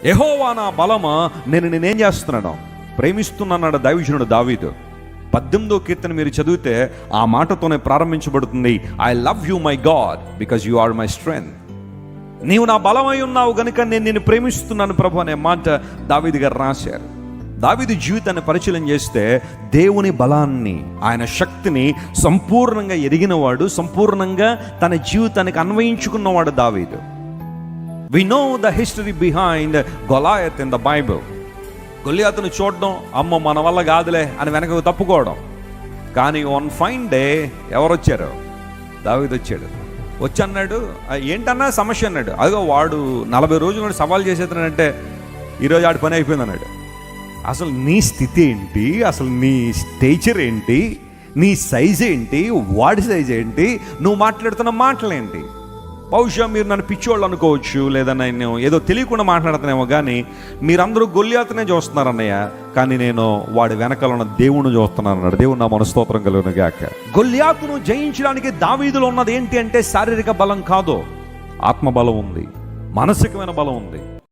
యెహోవా నా బలమా, నేను నేనేం చేస్తున్నాను, ప్రేమిస్తున్నాడు దైవజనుడు దావీదు. 18వ కీర్తన మీరు చదివితే ఆ మాటతోనే ప్రారంభించబడుతుంది. I love you my God because you are my strength. నీవు నా బలమై ఉన్నావు గనుక నేను నిన్ను ప్రేమిస్తున్నాను ప్రభు అనే మాట దావీదు గారు రాశారు. దావీదు జీవితాన్ని పరిశీలన చేస్తే దేవుని బలాన్ని, ఆయన శక్తిని సంపూర్ణంగా ఎరిగినవాడు, సంపూర్ణంగా తన జీవితానికి అన్వయించుకున్నవాడు దావీదు. We know the history behind Goliath in the Bible. గొలియాతును చూడడం, అమ్మ మన వల్ల కాదులే అని వెనకకు తప్పుకోవడం. కానీ వన్ ఫైన్ డే ఎవరు వచ్చారు? దావీదు వచ్చాడు. వచ్చి అన్నాడు, ఏంటన్నా సమస్య అన్నాడు. అదిగో వాడు 40 రోజులు సవాల్ చేసేస్తున్నాడంటే ఈరోజు ఆడి పని అయిపోయింది అన్నాడు. అసలు నీ స్థితి ఏంటి, అసలు నీ స్టేచర్ ఏంటి, నీ సైజ్ ఏంటి, వాడి సైజ్ ఏంటి, నువ్వు మాట్లాడుతున్న మాటలేంటి? బహుశా మీరు నన్ను పిచ్చోళ్ళు అనుకోవచ్చు, లేదా నేను ఏదో తెలియకుండా మాట్లాడుతున్నామో, కానీ మీరందరూ గొల్లియాతునే చూస్తున్నారు అన్నయ్య, కానీ నేను వాడి వెనకాల ఉన్న దేవుణ్ణి చూస్తున్నాను అన్నాడు. దేవుడు నా మనస్తోత్రం కలుగును గాక. గొల్లియాతును జయించడానికి దావీదులో ఉన్నది ఏంటి అంటే శారీరక బలం కాదు, ఆత్మబలం ఉంది, మానసికమైన బలం ఉంది.